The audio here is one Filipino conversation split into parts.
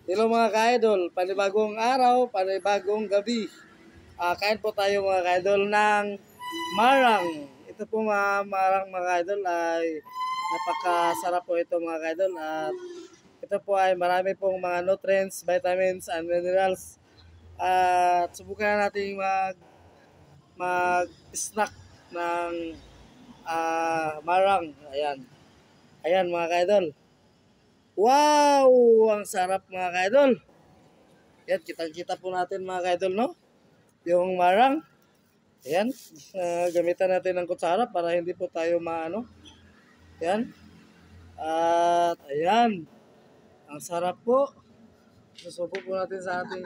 Hello mga ka-idol, panibagong araw, panibagong gabi. Kain po tayo mga ka-idol ng marang. Ito po mga marang mga ka-idol ay napakasarap po ito mga ka-idol. At ito po ay marami pong mga nutrients, vitamins, and minerals. At subukan natin mag-snack ng marang. Ayan. Ayan mga ka-idol. Wow! Ang sarap mga ka-idol. Yan, kitang-kita po natin mga ka-idol, no? Yung marang. Ayan, gamitan natin ng kutsara para hindi po tayo maano. Ayan. At ayan, ang sarap po. Susubo po natin sa ating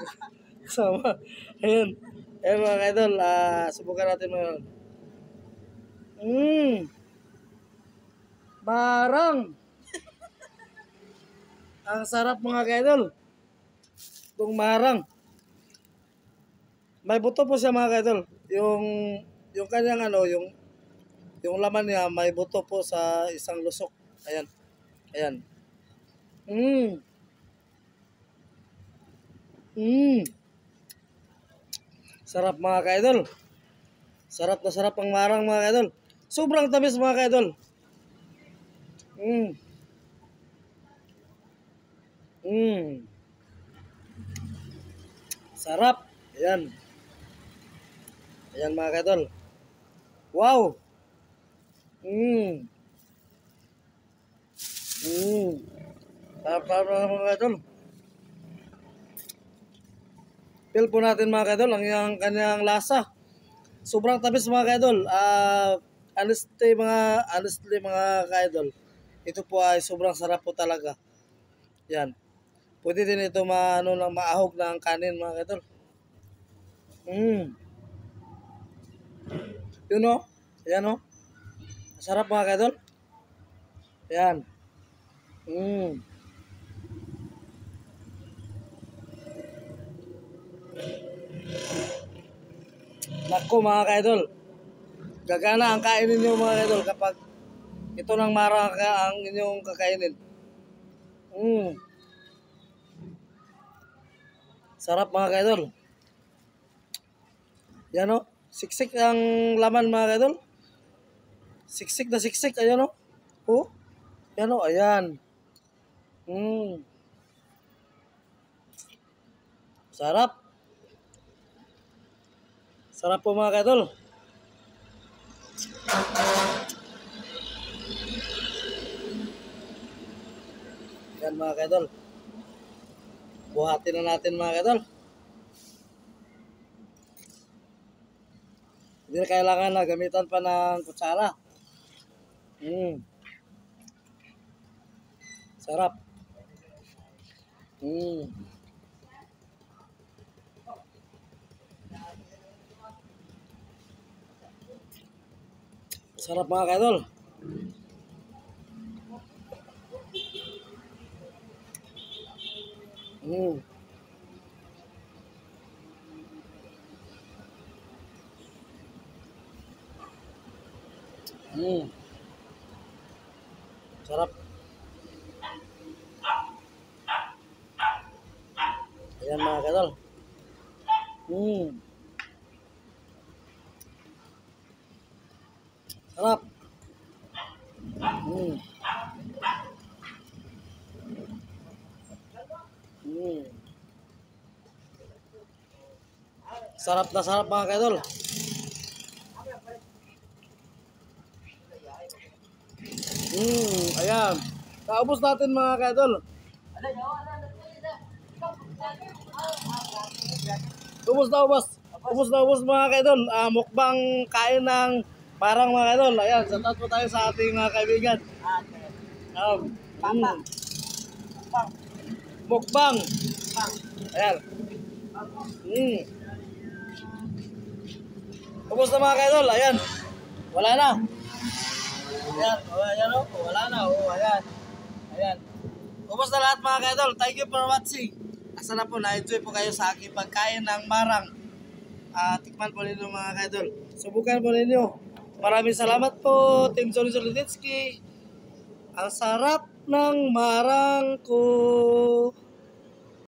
kasama. Ayan. Ayan mga ka-idol, subukan natin mga. Marang. Ang sarap mga ka-idol. Itong marang. May buto po siya mga ka-idol. Yung kanyang ano, yung laman niya may buto po sa isang lusok. Ayan. Ayan. Sarap mga ka-idol. Sarap na sarap ang marang mga ka-idol. Sobrang tamis mga ka-idol. Sarap. Ayan. Ayan mga ka-idol. Wow. Sarap-sarap na mga ka-idol. Feel po natin mga ka-idol ang kanyang lasa. Sobrang tamis mga ka-idol. Honestly mga ka-idol, ito po ay sobrang sarap po talaga. Yan. Pwede din ito maahog ng kanin mga ka-idol. Yun o. Ayan o. Sarap mga ka-idol. Yan. Nako mga ka-idol. Gagana ang kainin nyo mga ka-idol kapag ito ng marang ang inyong kakainin. Sarap mga ka-idol. Yan o. Siksik ang laman mga ka-idol. Siksik na siksik. Ayan o. Oh. Yan o. Ayan. Sarap. Sarap po mga ka-idol. Yan mga ka-idol. Buhatin na natin mga ka-idol. Hindi na kailangan na gamitan pa ng kutsara. Sarap. Sarap mga ka-idol. Sarap. Ayan mga ka-idol. Sarap. Sarap na sarap mga ka-idol. Ayan. Kaubos natin mga ka-idol. Ubos na ubos. Ubos na ubos mga ka-idol. Mukbang kain ng marang mga ka-idol. Ayan, satat po tayo sa ating mga kaibigan. Mukbang. Ayan. Ubos na mga ka-idol. Ayan. Wala na. Ayan. Ayan o. Wala na. Ayan. Ayan. Ubos na lahat mga ka-idol. Thank you for watching. Asa na po, na-enjoy po kayo sa aking pagkain ng marang. Tikman po ninyo mga ka-idol. Subukan po ninyo. Maraming salamat po, Team Johnny Soliditsky. Ang sarap ng marang ko.